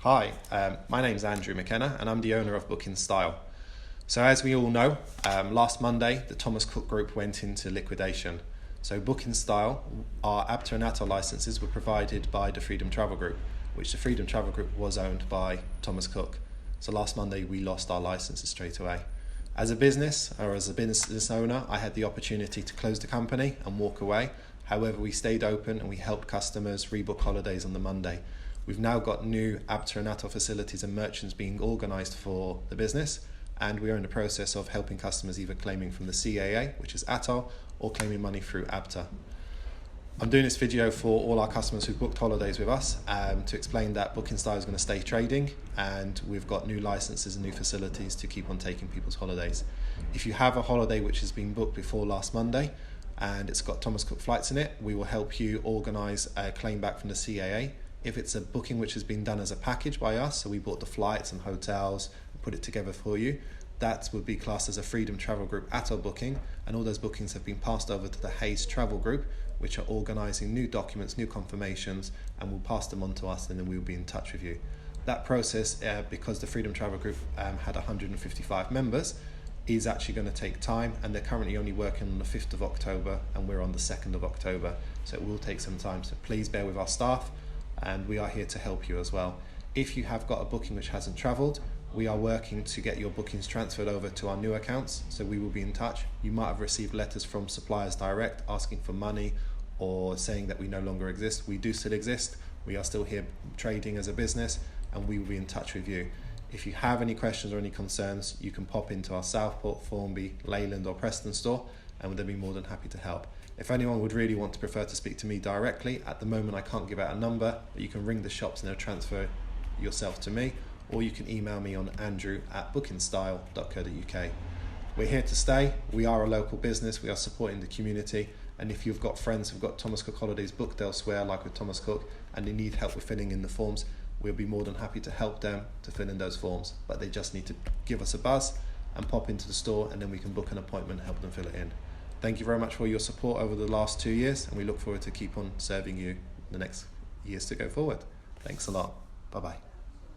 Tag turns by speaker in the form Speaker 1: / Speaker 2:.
Speaker 1: Hi, my name's Andrew McKenna and I'm the owner of BookInStyle. So as we all know, last Monday the Thomas Cook Group went into liquidation. So BookInStyle, our ABTA and ATOL licenses were provided by the Freedom Travel Group, which the Freedom Travel Group was owned by Thomas Cook. So last Monday we lost our licenses straight away. As a business owner, I had the opportunity to close the company and walk away. However, we stayed open and we helped customers rebook holidays on the Monday. We've now got new ABTA and ATOL facilities and merchants being organised for the business, and we are in the process of helping customers either claiming from the CAA, which is ATOL, or claiming money through ABTA. I'm doing this video for all our customers who booked holidays with us to explain that BookInStyle is going to stay trading, and we've got new licenses and new facilities to keep on taking people's holidays. If you have a holiday which has been booked before last Monday and it's got Thomas Cook flights in it, we will help you organise a claim back from the CAA. If it's a booking which has been done as a package by us, so we bought the flights and hotels and put it together for you, that would be classed as a Freedom Travel Group ATOL booking, and all those bookings have been passed over to the Hayes Travel Group, which are organising new documents, new confirmations, and will pass them on to us, and then we will be in touch with you. That process, because the Freedom Travel Group had 155 members, is actually going to take time, and they're currently only working on the 5th of October and we're on the 2nd of October, so it will take some time, so please bear with our staff, and we are here to help you as well. If you have got a booking which hasn't travelled, we are working to get your bookings transferred over to our new accounts, so we will be in touch. You might have received letters from suppliers direct asking for money or saying that we no longer exist. We do still exist. We are still here trading as a business, and we will be in touch with you. If you have any questions or any concerns, you can pop into our Southport, Formby, Leyland or Preston store, and they'll be more than happy to help. If anyone would really want to prefer to speak to me directly, at the moment I can't give out a number, but you can ring the shops and they'll transfer yourself to me, or you can email me on andrew@BookInStyle.co.uk. We're here to stay. We are a local business. We are supporting the community. And if you've got friends who've got Thomas Cook holidays booked elsewhere, like with Thomas Cook, and they need help with filling in the forms, we'll be more than happy to help them to fill in those forms. But they just need to give us a buzz and pop into the store, and then we can book an appointment and help them fill it in. Thank you very much for your support over the last 2 years, and we look forward to keep on serving you the next years to go forward. Thanks a lot. Bye-bye.